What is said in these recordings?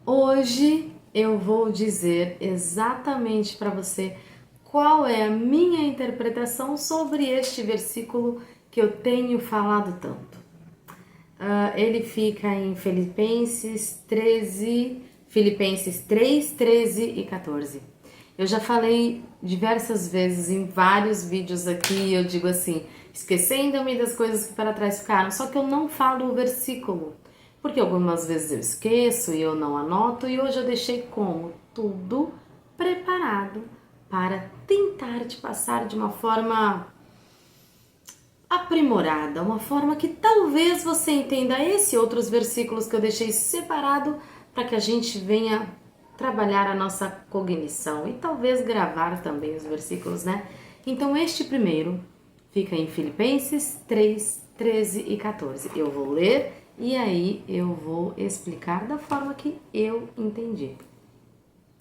Hoje eu vou dizer exatamente para você qual é a minha interpretação sobre este versículo que eu tenho falado tanto. Ele fica em Filipenses 3, 13 e 14. Eu já falei diversas vezes em vários vídeos aqui, eu digo assim, esquecendo-me das coisas que para trás ficaram, só que eu não falo o versículo, porque algumas vezes eu esqueço e eu não anoto, e hoje eu deixei como tudo preparado para tentar te passar de uma forma aprimorada, uma forma que talvez você entenda esse e outros versículos que eu deixei separado para que a gente venha trabalhar a nossa cognição e talvez gravar também os versículos, né? Então este primeiro fica em Filipenses 3, 13 e 14. Eu vou ler e aí eu vou explicar da forma que eu entendi.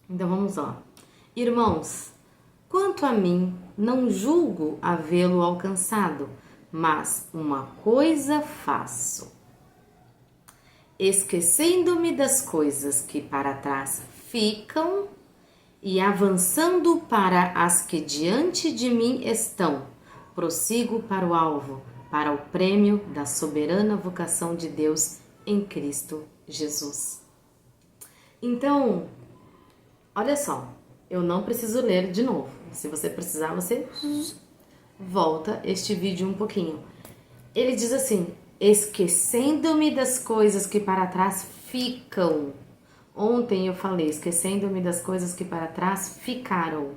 Então vamos lá. Irmãos, quanto a mim, não julgo havê-lo alcançado, mas uma coisa faço. Esquecendo-me das coisas que para trás ficam e avançando para as que diante de mim estão, prossigo para o alvo, para o prêmio da soberana vocação de Deus em Cristo Jesus. Então, olha só, eu não preciso ler de novo. Se você precisar, você volta este vídeo um pouquinho. Ele diz assim: esquecendo-me das coisas que para trás ficam. Ontem eu falei, esquecendo-me das coisas que para trás ficaram.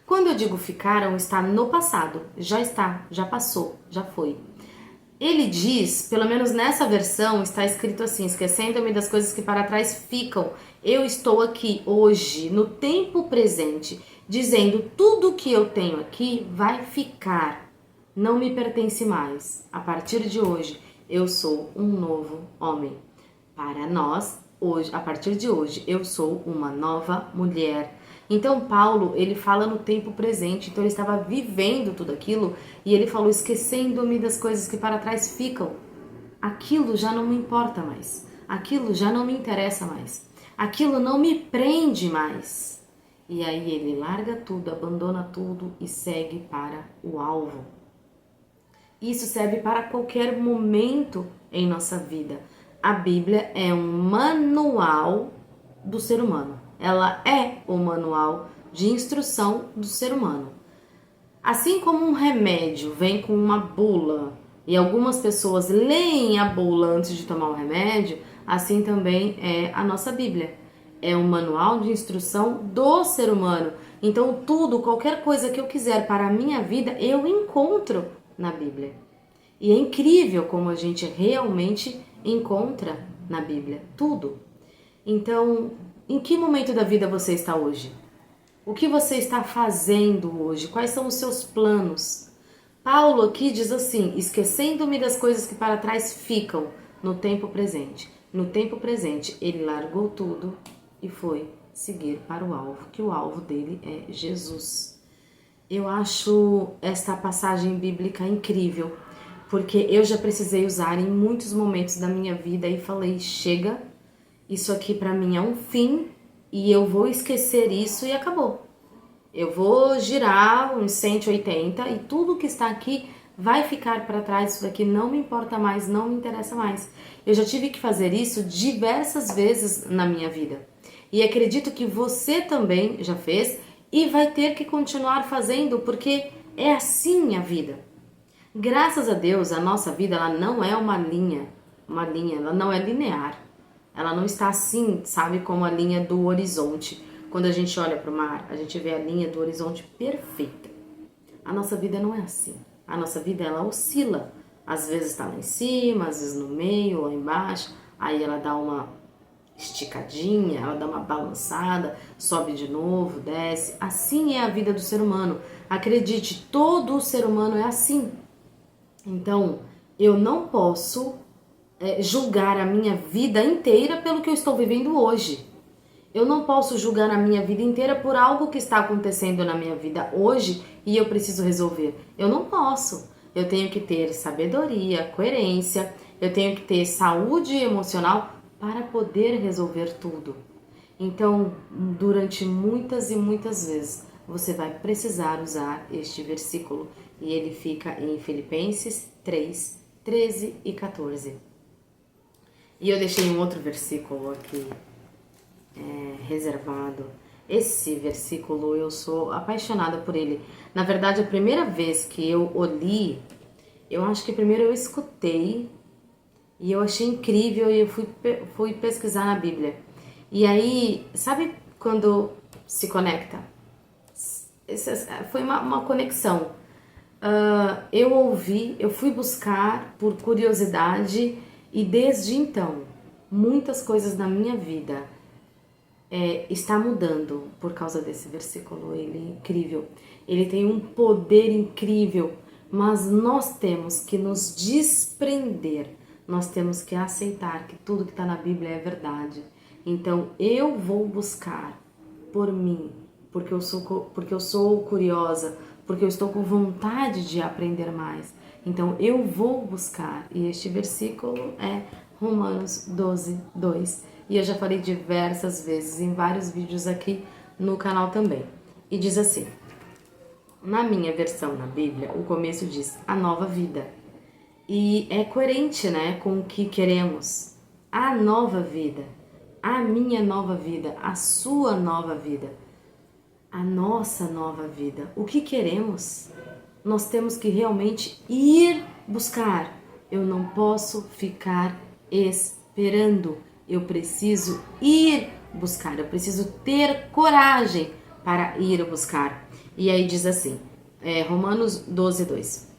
Quando eu digo ficaram, está no passado. Já está, já passou, já foi. Ele diz, pelo menos nessa versão, está escrito assim: esquecendo-me das coisas que para trás ficam. Eu estou aqui hoje, no tempo presente, dizendo tudo que eu tenho aqui vai ficar. Não me pertence mais. A partir de hoje, eu sou um novo homem. Para nós, hoje, a partir de hoje, eu sou uma nova mulher. Então Paulo, ele fala no tempo presente, então ele estava vivendo tudo aquilo e ele falou: esquecendo-me das coisas que para trás ficam. Aquilo já não me importa mais. Aquilo já não me interessa mais. Aquilo não me prende mais. E aí ele larga tudo, abandona tudo e segue para o alvo. Isso serve para qualquer momento em nossa vida. A Bíblia é um manual do ser humano. Ela é o manual de instrução do ser humano. Assim como um remédio vem com uma bula e algumas pessoas leem a bula antes de tomar o remédio, assim também é a nossa Bíblia. É um manual de instrução do ser humano. Então tudo, qualquer coisa que eu quiser para a minha vida, eu encontro na Bíblia. E é incrível como a gente realmente encontra na Bíblia tudo. Então, em que momento da vida você está hoje? O que você está fazendo hoje? Quais são os seus planos? Paulo aqui diz assim: esquecendo-me das coisas que para trás ficam no tempo presente. No tempo presente, ele largou tudo e foi seguir para o alvo, que o alvo dele é Jesus. Eu acho esta passagem bíblica incrível, porque eu já precisei usar em muitos momentos da minha vida e falei: chega, isso aqui para mim é um fim e eu vou esquecer isso e acabou. Eu vou girar uns 180 e tudo que está aqui vai ficar para trás, isso daqui não me importa mais, não me interessa mais. Eu já tive que fazer isso diversas vezes na minha vida. E acredito que você também já fez e vai ter que continuar fazendo, porque é assim a vida. Graças a Deus, a nossa vida ela não é uma linha, ela não é linear. Ela não está assim, sabe, como a linha do horizonte. Quando a gente olha para o mar, a gente vê a linha do horizonte perfeita. A nossa vida não é assim. A nossa vida ela oscila. Às vezes está lá em cima, às vezes no meio, lá embaixo. Aí ela dá uma esticadinha, ela dá uma balançada, sobe de novo, desce. Assim é a vida do ser humano. Acredite, todo o ser humano é assim. Então, eu não posso julgar a minha vida inteira pelo que eu estou vivendo hoje. Eu não posso julgar a minha vida inteira por algo que está acontecendo na minha vida hoje e eu preciso resolver. Eu não posso. Eu tenho que ter sabedoria, coerência, eu tenho que ter saúde emocional para poder resolver tudo. Então, durante muitas e muitas vezes, você vai precisar usar este versículo. E ele fica em Filipenses 3, 13 e 14. E eu deixei um outro versículo aqui reservado. Esse versículo eu sou apaixonada por ele. Na verdade, a primeira vez que eu o li, eu acho que primeiro eu escutei e eu achei incrível e eu fui pesquisar na Bíblia. E aí, sabe quando se conecta? Foi uma conexão. Eu ouvi, eu fui buscar por curiosidade e desde então, muitas coisas na minha vida está mudando por causa desse versículo. Ele é incrível, ele tem um poder incrível, mas nós temos que nos desprender, nós temos que aceitar que tudo que está na Bíblia é verdade. Então eu vou buscar por mim, porque eu sou curiosa, porque eu estou com vontade de aprender mais. Então eu vou buscar, e este versículo é Romanos 12, 2. E eu já falei diversas vezes em vários vídeos aqui no canal também. E diz assim: na minha versão na Bíblia, o começo diz a nova vida. E é coerente, né, com o que queremos. A nova vida, a minha nova vida, a sua nova vida, a nossa nova vida. O que queremos? Nós temos que realmente ir buscar. Eu não posso ficar esperando. Eu preciso ir buscar. Eu preciso ter coragem para ir buscar. E aí diz assim, Romanos 12, 2.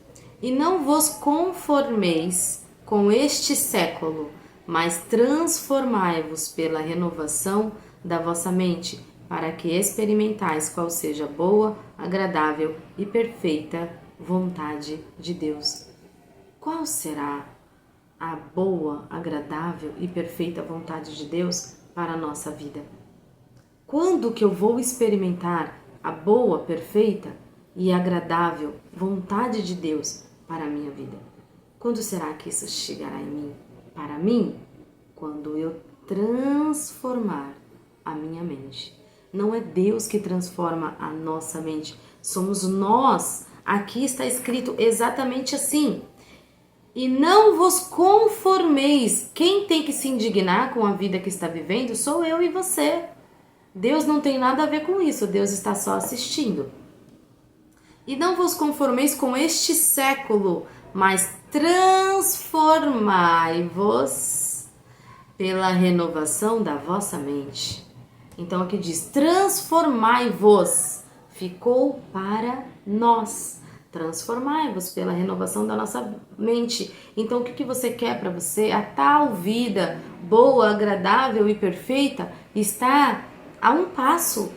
E não vos conformeis com este século, mas transformai-vos pela renovação da vossa mente, para que experimentais qual seja a boa, agradável e perfeita vontade de Deus. Qual será a boa, agradável e perfeita vontade de Deus para a nossa vida? Quando que eu vou experimentar a boa, perfeita e agradável vontade de Deus para a minha vida? Quando será que isso chegará em mim? Para mim, quando eu transformar a minha mente. Não é Deus que transforma a nossa mente, somos nós. Aqui está escrito exatamente assim. E não vos conformeis. Quem tem que se indignar com a vida que está vivendo sou eu e você. Deus não tem nada a ver com isso, Deus está só assistindo. E não vos conformeis com este século, mas transformai-vos pela renovação da vossa mente. Então aqui diz, transformai-vos, ficou para nós. Transformai-vos pela renovação da nossa mente. Então o que você quer para você? A tal vida boa, agradável e perfeita está a um passo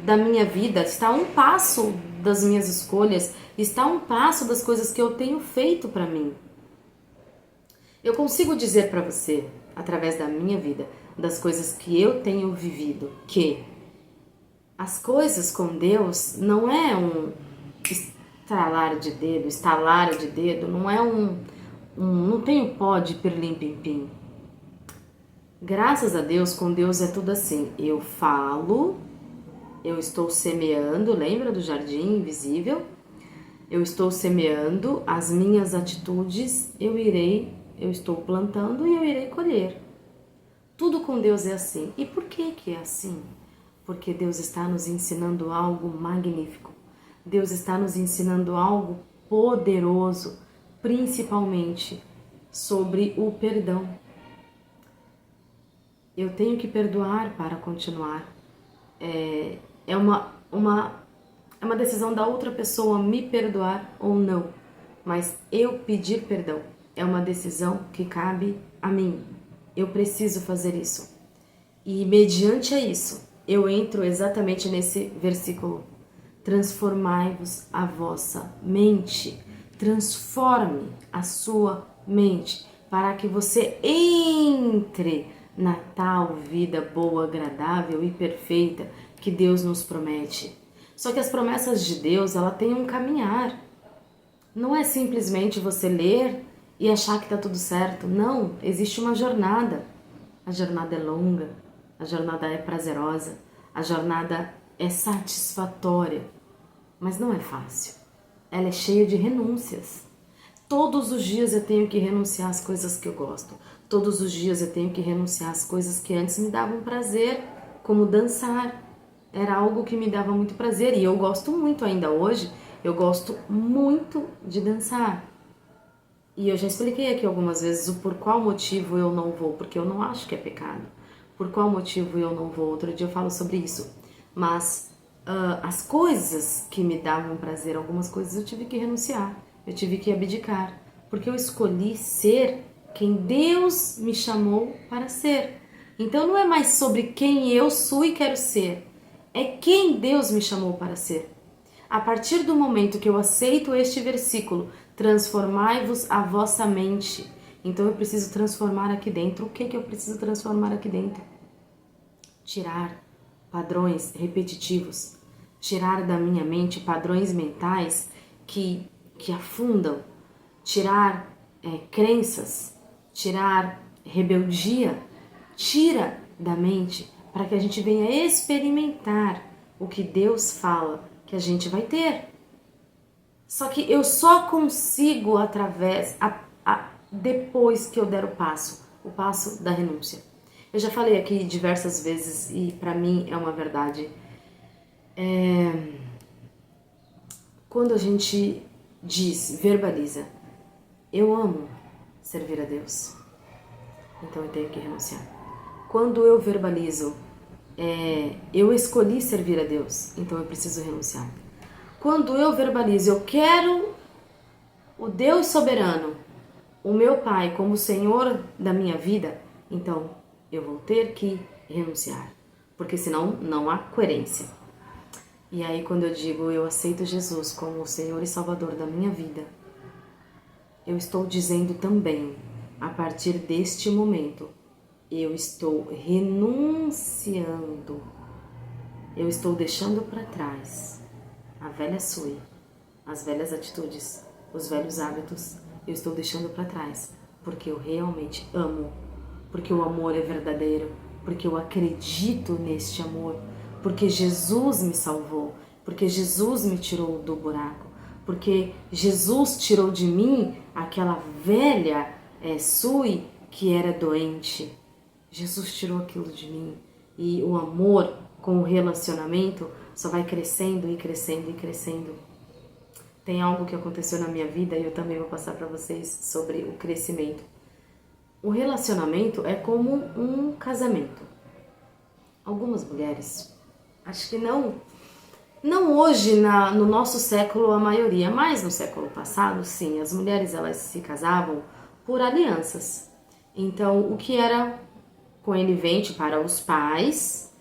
da minha vida, está a um passo das minhas escolhas, está a um passo das coisas que eu tenho feito para mim. Eu consigo dizer para você, através da minha vida, das coisas que eu tenho vivido, que as coisas com Deus não é um estalar de dedo, não é não tem o pó de pirlim-pim-pim. Graças a Deus, com Deus é tudo assim. Eu falo, eu estou semeando, lembra do jardim invisível? Eu estou semeando as minhas atitudes, eu estou plantando e eu irei colher. Tudo com Deus é assim. E por que é assim? Porque Deus está nos ensinando algo magnífico. Deus está nos ensinando algo poderoso, principalmente sobre o perdão. Eu tenho que perdoar para continuar. É uma decisão da outra pessoa me perdoar ou não. Mas eu pedir perdão é uma decisão que cabe a mim. Eu preciso fazer isso. E mediante a isso, eu entro exatamente nesse versículo. Transformai-vos a vossa mente. Transforme a sua mente para que você entre na tal vida boa, agradável e perfeita que Deus nos promete. Só que as promessas de Deus, ela tem um caminhar. Não é simplesmente você ler e achar que está tudo certo. Não, existe uma jornada. A jornada é longa. a jornada é prazerosa, a jornada é satisfatória, mas não é fácil. Ela é cheia de renúncias. Todos os dias eu tenho que renunciar às coisas que eu gosto. Todos os dias eu tenho que renunciar às coisas que antes me davam prazer, como dançar. Era algo que me dava muito prazer e eu gosto muito ainda hoje. Eu gosto muito de dançar. E eu já expliquei aqui algumas vezes o por qual motivo eu não vou, porque eu não acho que é pecado. Por qual motivo eu não vou? Outro dia eu falo sobre isso. Mas as coisas que me davam prazer, algumas coisas eu tive que renunciar, eu tive que abdicar, porque eu escolhi ser quem Deus me chamou para ser. Então não é mais sobre quem eu sou e quero ser, é quem Deus me chamou para ser. A partir do momento que eu aceito este versículo, transformai-vos a vossa mente. Então eu preciso transformar aqui dentro. O que eu preciso transformar aqui dentro? Tirar padrões repetitivos. Tirar da minha mente padrões mentais que afundam. Tirar crenças. Tirar rebeldia. Tira da mente para que a gente venha experimentar o que Deus fala que a gente vai ter. Só que eu só consigo depois que eu der o passo da renúncia. Eu já falei aqui diversas vezes e para mim é uma verdade. Quando a gente verbaliza, eu amo servir a Deus, então eu tenho que renunciar. Quando eu verbalizo, eu escolhi servir a Deus, então eu preciso renunciar. Quando eu verbalizo, eu quero o Deus soberano, o meu Pai como Senhor da minha vida, então eu vou ter que renunciar, porque senão não há coerência. E aí quando eu digo eu aceito Jesus como o Senhor e Salvador da minha vida, eu estou dizendo também, a partir deste momento, eu estou renunciando, eu estou deixando para trás a velha Sui, as velhas atitudes, os velhos hábitos, eu estou deixando para trás, porque eu realmente amo, porque o amor é verdadeiro, porque eu acredito neste amor, porque Jesus me salvou, porque Jesus me tirou do buraco, porque Jesus tirou de mim aquela velha Sui que era doente. Jesus tirou aquilo de mim e o amor com o relacionamento só vai crescendo e crescendo e crescendo. Tem algo que aconteceu na minha vida e eu também vou passar para vocês sobre o crescimento. O relacionamento é como um casamento. Algumas mulheres, acho que não hoje no nosso século a maioria, mas no século passado, sim, as mulheres elas se casavam por alianças. Então, o que era conivente para os pais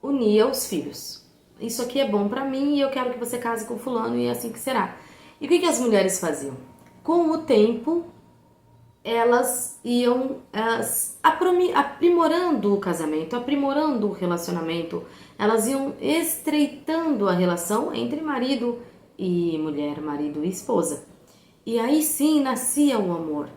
unia os filhos. Isso aqui é bom para mim e eu quero que você case com fulano e é assim que será. E o que as mulheres faziam? Com o tempo, elas iam aprimorando o casamento, aprimorando o relacionamento, elas iam estreitando a relação entre marido e mulher, marido e esposa. E aí sim nascia o amor.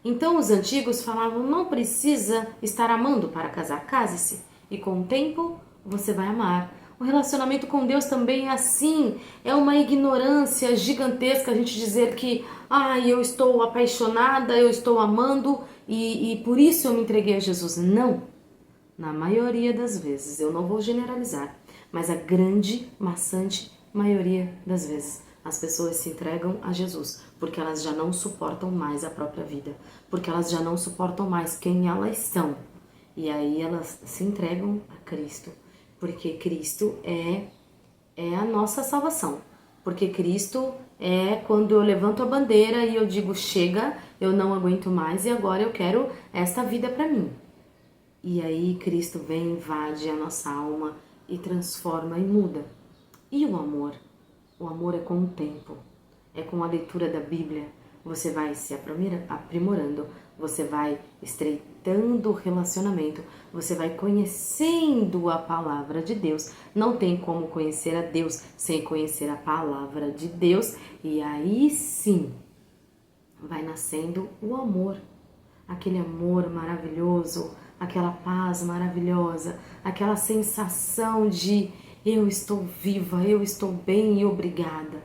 Então os antigos falavam, não precisa estar amando para casar, case-se e com o tempo você vai amar. O relacionamento com Deus também é assim, é uma ignorância gigantesca a gente dizer que eu estou apaixonada, eu estou amando e por isso eu me entreguei a Jesus. Não, na maioria das vezes, eu não vou generalizar, mas a grande, maçante maioria das vezes as pessoas se entregam a Jesus porque elas já não suportam mais a própria vida, porque elas já não suportam mais quem elas são e aí elas se entregam a Cristo. Porque Cristo é a nossa salvação. Porque Cristo é quando eu levanto a bandeira e eu digo, chega, eu não aguento mais e agora eu quero esta vida para mim. E aí Cristo vem, invade a nossa alma e transforma e muda. E o amor? O amor é com o tempo, é com a leitura da Bíblia. Você vai se aprimorando, você vai estreitando o relacionamento, você vai conhecendo a palavra de Deus. Não tem como conhecer a Deus sem conhecer a palavra de Deus. E aí sim, vai nascendo o amor. Aquele amor maravilhoso, aquela paz maravilhosa, aquela sensação de eu estou viva, eu estou bem e obrigada.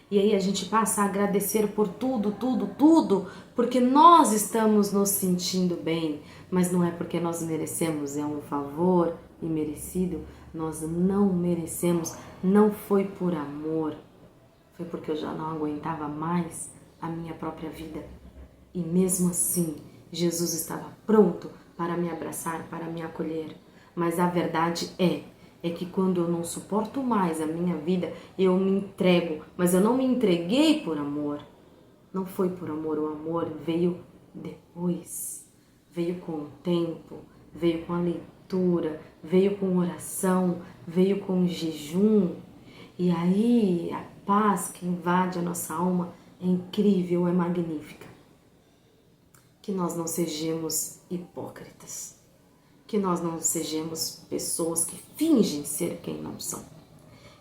E aí a gente passa a agradecer por tudo, tudo, tudo, porque nós estamos nos sentindo bem, mas não é porque nós merecemos, é um favor imerecido. Nós não merecemos, não foi por amor, foi porque eu já não aguentava mais a minha própria vida. E mesmo assim, Jesus estava pronto para me abraçar, para me acolher. Mas a verdade é que quando eu não suporto mais a minha vida, eu me entrego. Mas eu não me entreguei por amor. Não foi por amor, o amor veio depois. Veio com o tempo, veio com a leitura, veio com oração, veio com jejum. E aí a paz que invade a nossa alma é incrível, é magnífica. Que nós não sejamos hipócritas, que nós não sejamos pessoas que fingem ser quem não são,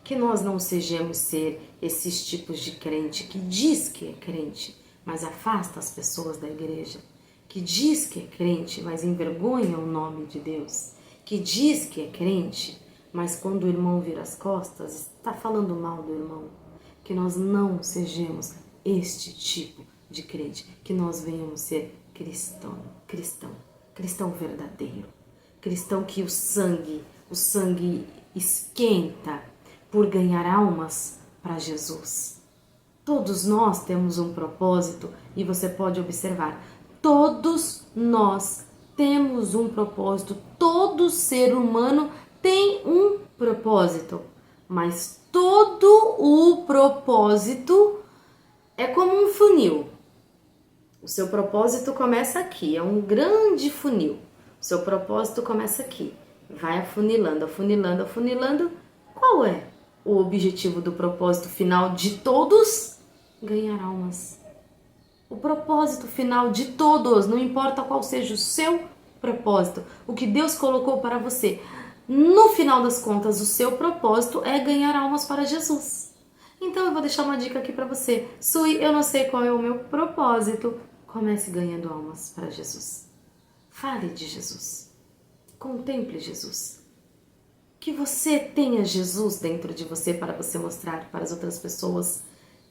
que nós não sejamos ser esses tipos de crente que diz que é crente, mas afasta as pessoas da igreja, que diz que é crente, mas envergonha o nome de Deus, que diz que é crente, mas quando o irmão vira as costas, está falando mal do irmão. Que nós não sejamos este tipo de crente, que nós venhamos ser cristão verdadeiro, cristão que o sangue esquenta por ganhar almas para Jesus. Todos nós temos um propósito e você pode observar, todos nós temos um propósito, todo ser humano tem um propósito, mas todo o propósito é como um funil. O seu propósito começa aqui, é um grande funil. O seu propósito começa aqui, vai afunilando, afunilando, afunilando. Qual é o objetivo do propósito final de todos? Ganhar almas. O propósito final de todos, não importa qual seja o seu propósito, o que Deus colocou para você. No final das contas, o seu propósito é ganhar almas para Jesus. Então eu vou deixar uma dica aqui para você. Sui, eu não sei qual é o meu propósito. Comece ganhando almas para Jesus. Fale de Jesus. Contemple Jesus. Que você tenha Jesus dentro de você para você mostrar para as outras pessoas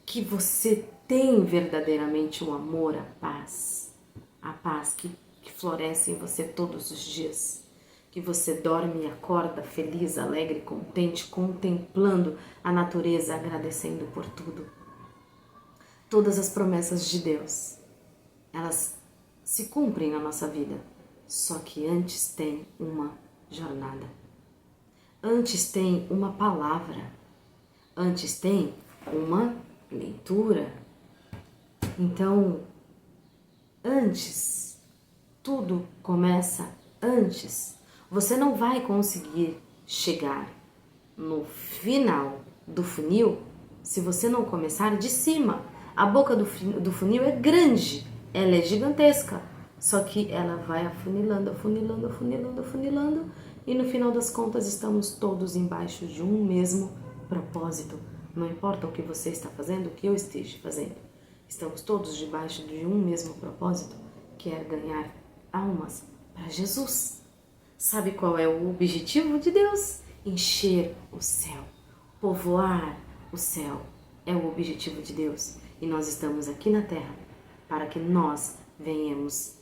que você tem verdadeiramente o amor, a paz que floresce em você todos os dias. Que você dorme e acorda feliz, alegre, contente, contemplando a natureza, agradecendo por tudo. Todas as promessas de Deus, elas se cumprem na nossa vida, só que antes tem uma jornada. Antes tem uma palavra, antes tem uma leitura. Então, antes, tudo começa antes. Você não vai conseguir chegar no final do funil se você não começar de cima. A boca do funil é grande, ela é gigantesca, só que ela vai afunilando, afunilando, afunilando, afunilando, e no final das contas estamos todos embaixo de um mesmo propósito. Não importa o que você está fazendo, o que eu esteja fazendo. Estamos todos debaixo de um mesmo propósito, que é ganhar almas para Jesus. Sabe qual é o objetivo de Deus? Encher o céu, povoar o céu. É o objetivo de Deus. E nós estamos aqui na terra para que nós venhamos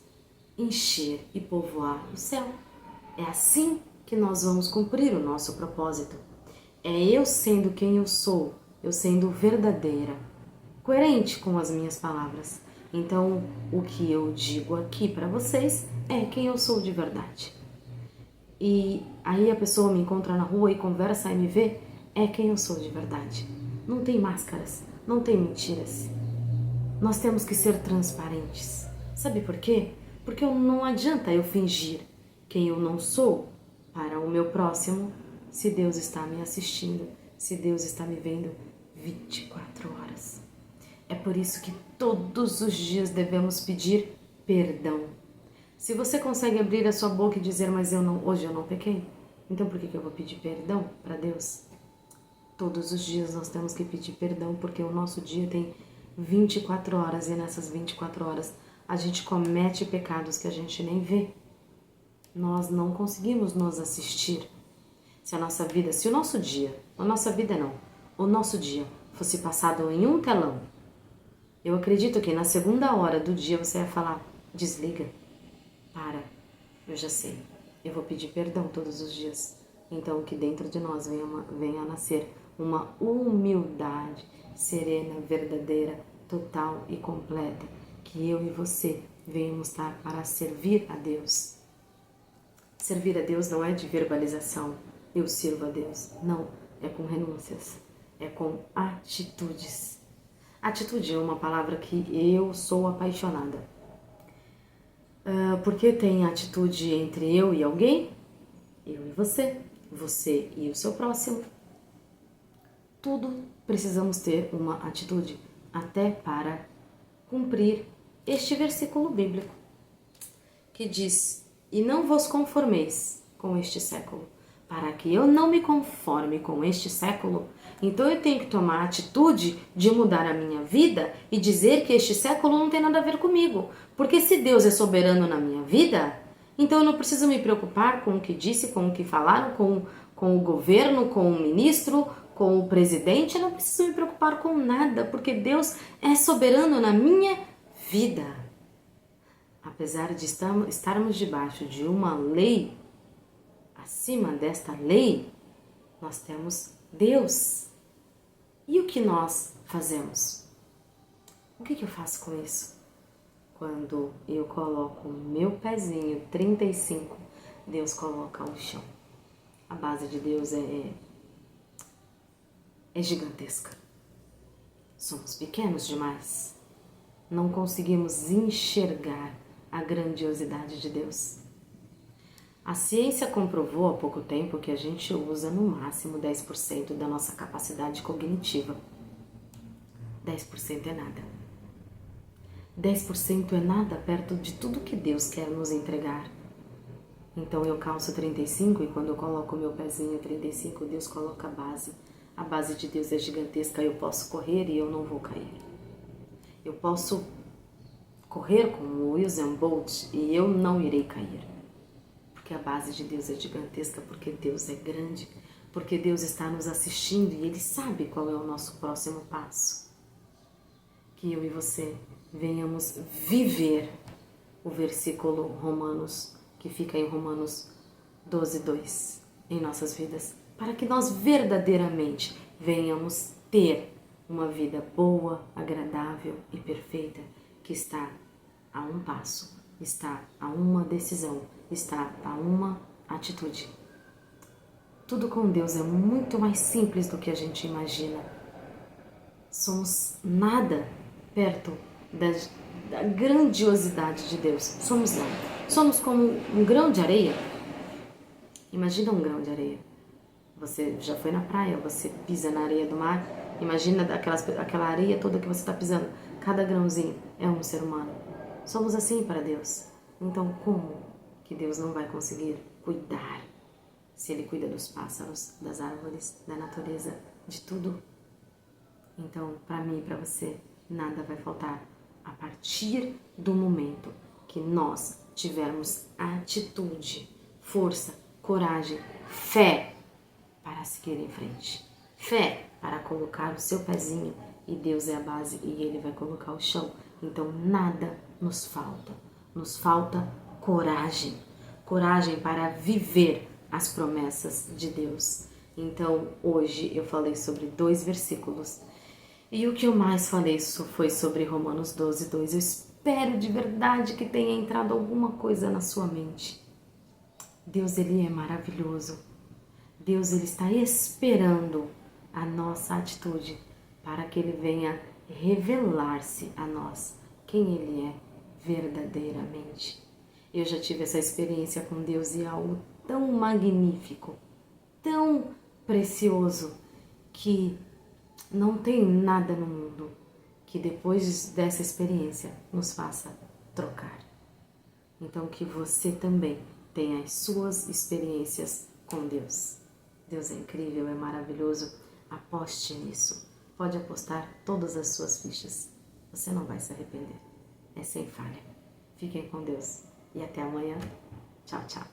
encher e povoar o céu. É assim que nós vamos cumprir o nosso propósito. É eu sendo quem eu sou, eu sendo verdadeira, coerente com as minhas palavras. Então, o que eu digo aqui para vocês é quem eu sou de verdade. E aí a pessoa me encontra na rua e conversa e me vê, é quem eu sou de verdade. Não tem máscaras, não tem mentiras. Nós temos que ser transparentes. Sabe por quê? Porque não adianta eu fingir quem eu não sou para o meu próximo, se Deus está me assistindo, se Deus está me vendo 24 horas. É por isso que todos os dias devemos pedir perdão. Se você consegue abrir a sua boca e dizer, mas hoje eu não pequei, então por que eu vou pedir perdão para Deus? Todos os dias nós temos que pedir perdão, porque o nosso dia tem 24 horas e nessas 24 horas a gente comete pecados que a gente nem vê. nós não conseguimos nos assistir. Se a nossa vida, se o nosso dia, a nossa vida não, o nosso dia fosse passado em um telão, eu acredito que na segunda hora do dia você ia falar, desliga, para, eu já sei, eu vou pedir perdão todos os dias. Então que dentro de nós venha a nascer uma humildade serena, verdadeira, total e completa, que eu e você venhamos estar para servir a Deus. Servir a Deus não é de verbalização, eu sirvo a Deus. Não, é com renúncias, é com atitudes. Atitude é uma palavra que eu sou apaixonada. Porque tem atitude entre eu e alguém, eu e você e o seu próximo. Tudo precisamos ter uma atitude, até para cumprir este versículo bíblico, que diz, e não vos conformeis com este século. Para que eu não me conforme com este século, então eu tenho que tomar a atitude de mudar a minha vida e dizer que este século não tem nada a ver comigo. Porque se Deus é soberano na minha vida, então eu não preciso me preocupar com o que disse, com o que falaram, com o governo, com o ministro, com o presidente. Eu não preciso me preocupar com nada, porque Deus é soberano na minha vida. Apesar de estarmos debaixo de uma lei, acima desta lei, nós temos Deus. E o que nós fazemos? O que eu faço com isso? Quando eu coloco o meu pezinho 35, Deus coloca o chão. A base de Deus é gigantesca. Somos pequenos demais. Não conseguimos enxergar a grandiosidade de Deus. A ciência comprovou há pouco tempo que a gente usa no máximo 10% da nossa capacidade cognitiva. 10% é nada. 10% é nada perto de tudo que Deus quer nos entregar. Então eu calço 35 e quando eu coloco o meu pezinho 35, Deus coloca a base. A base de Deus é gigantesca, eu posso correr e eu não vou cair. Eu posso correr como o Usain Bolt e eu não irei cair. Porque a base de Deus é gigantesca, porque Deus é grande, porque Deus está nos assistindo e Ele sabe qual é o nosso próximo passo. Que eu e você venhamos viver o versículo Romanos, que fica em Romanos 12:2, em nossas vidas, para que nós verdadeiramente venhamos ter uma vida boa, agradável e perfeita, que está a um passo, está a uma decisão, está a uma atitude. Tudo com Deus é muito mais simples do que a gente imagina. Somos nada perto da grandiosidade de Deus. Somos nada. Somos como um grão de areia. Imagina um grão de areia. Você já foi na praia, você pisa na areia do mar. Imagina aquela areia toda que você está pisando. Cada grãozinho é um ser humano. Somos assim para Deus. Então, como que Deus não vai conseguir cuidar? Se Ele cuida dos pássaros, das árvores, da natureza, de tudo. Então, para mim e para você, nada vai faltar a partir do momento que nós tivermos atitude, força, coragem, fé para seguir em frente. Fé para colocar o seu pezinho e Deus é a base e Ele vai colocar o chão. Então, nada nos falta. Nos falta coragem. Coragem para viver as promessas de Deus. Então, hoje eu falei sobre 2 versículos. E o que eu mais falei foi sobre Romanos 12:2. Eu espero de verdade que tenha entrado alguma coisa na sua mente. Deus, Ele é maravilhoso. Deus, Ele está esperando a nossa atitude para que Ele venha revelar-se a nós quem Ele é verdadeiramente. Eu já tive essa experiência com Deus e é algo tão magnífico, tão precioso, que não tem nada no mundo que depois dessa experiência nos faça trocar. Então que você também tenha as suas experiências com Deus. Deus é incrível, é maravilhoso. Aposte nisso. Pode apostar todas as suas fichas. Você não vai se arrepender. É sem falha. Fiquem com Deus e até amanhã. Tchau, tchau.